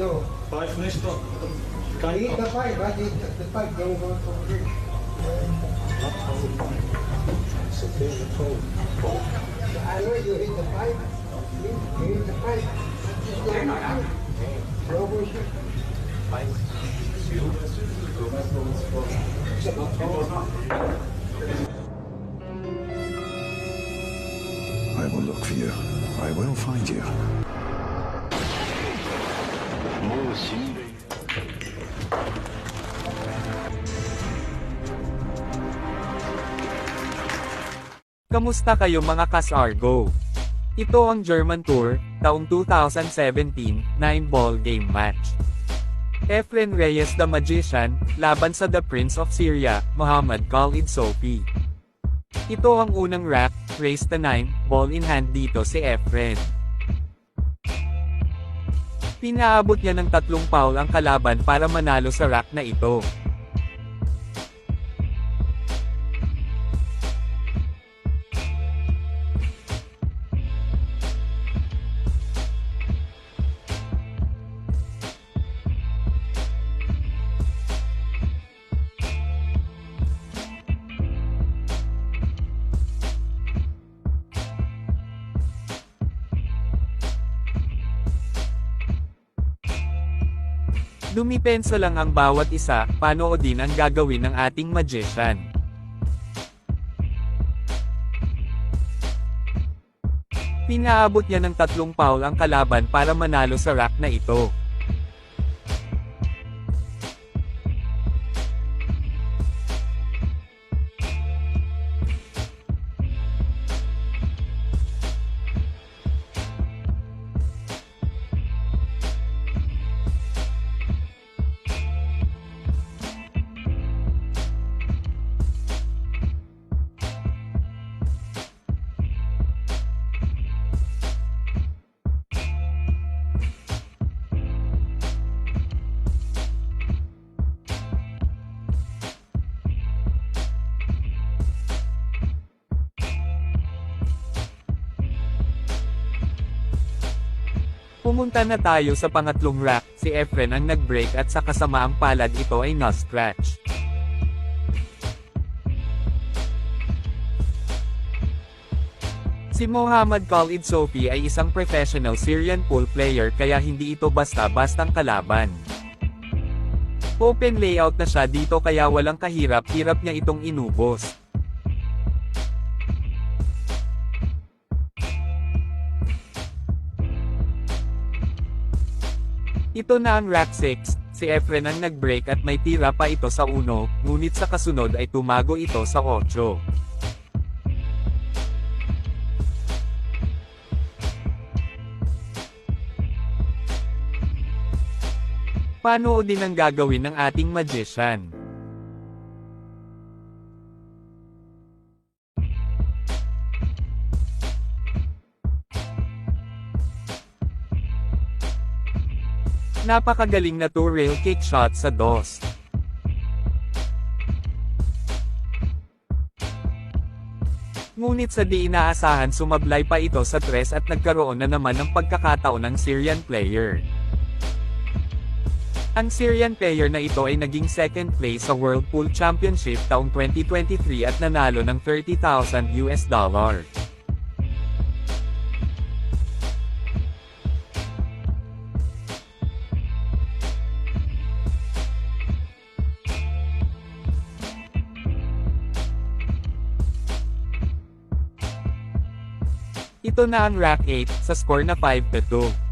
No. Five finished up. Can Eat the five, but the five don't go for free. Not cold. It's okay, not cold. I know you hit the five. You hit the five. No bullshit. It's not cold. I will look for you. I will find you. Kamusta kayo mga Kas-Argo? Ito ang German Tour, taong 2017, 9-ball game match. Efren Reyes the Magician, laban sa The Prince of Syria, Muhammad Khalid Sofi. Ito ang unang rack, race to 9, ball in hand dito si Efren. Pinaabot niya ng 3 foul ang kalaban para manalo sa rack na ito. Dumipensa lang ang bawat isa, panoodin ang gagawin ng ating magician. Pinaabot niya ng 3 foul ang kalaban para manalo sa rack na ito. Pumunta na tayo sa pangatlong rack, si Efren ang nag-break at sa kasamaang palad ito ay na-scratch. Si Muhammad Khalid Sofi ay isang professional Syrian pool player kaya hindi ito basta-bastang kalaban. Open layout na siya dito kaya walang kahirap-hirap niya itong inubos. Ito na ang rack 6, si Efren ang nag-break at may tira pa ito sa 1, ngunit sa kasunod ay tumago ito sa 8. Panoodin ang gagawin ng ating magician. Napakagaling na two-rail kick shot sa DOS. Ngunit sa di inaasahan sumablay pa ito sa 3 at nagkaroon na naman ng pagkakataon ng Syrian player. Ang Syrian player na ito ay naging second place sa World Pool Championship taong 2023 at nanalo ng $30,000. Ito na ang rack 8, sa score na 5-2.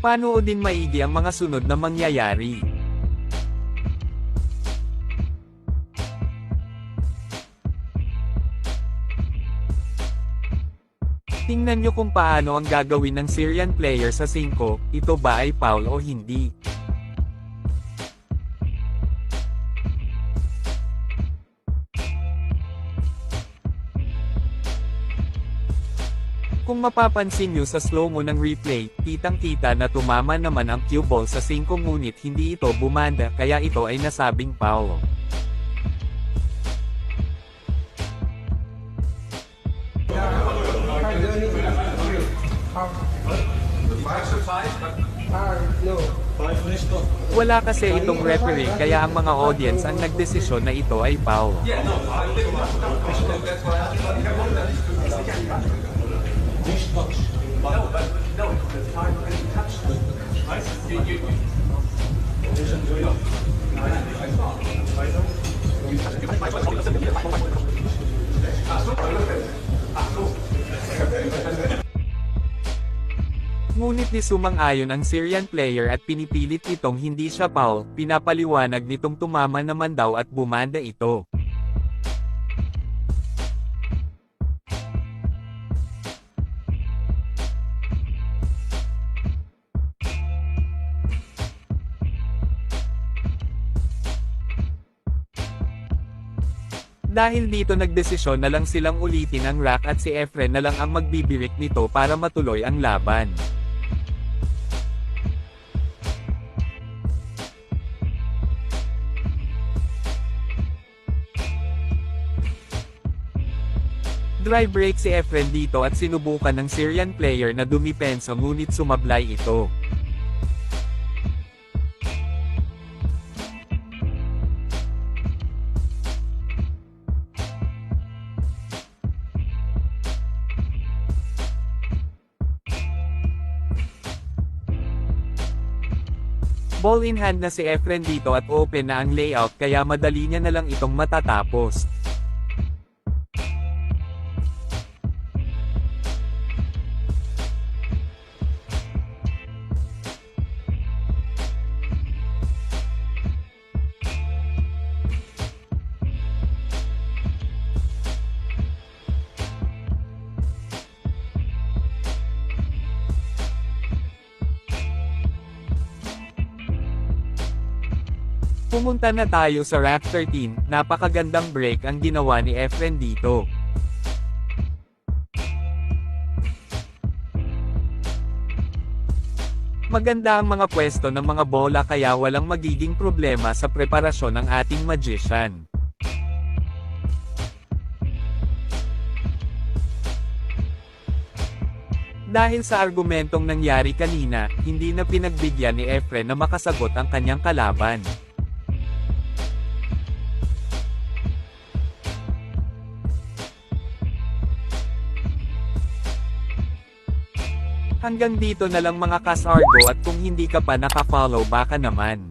Panoodin maigi ang mga sunod na mangyayari. Tingnan nyo kung paano ang gagawin ng Syrian player sa 5, ito ba ay foul o hindi? Kung mapapansin nyo sa slow-mo ng replay, kitang-kita na tumama naman ang cue ball sa 5 ngunit hindi ito bumanda kaya ito ay nasabing foul. No. Wala kasi itong referee kaya ang mga audience ang nagdesisyon na ito ay foul. Ngunit di sumang-ayon ang Syrian player at pinipilit itong hindi siya foul, pinapaliwanag nitong tumama naman daw at bumanda ito. Dahil dito nagdesisyon na lang silang ulitin ang rack at si Efren na lang ang magbibirik nito para matuloy ang laban. Dry break si Efren dito at sinubukan ng Syrian player na dumipenso ngunit sumablay ito. Ball in hand na si Efren dito at open na ang layout kaya madali niya na lang itong matatapos. Pumunta na tayo sa rack 13, napakagandang break ang ginawa ni Efren dito. Maganda ang mga pwesto ng mga bola kaya walang magiging problema sa preparasyon ng ating magician. Dahil sa argumentong nangyari kanina, hindi na pinagbigyan ni Efren na makasagot ang kanyang kalaban. Hanggang dito na lang mga kasargo at kung hindi ka pa nakafollow baka naman.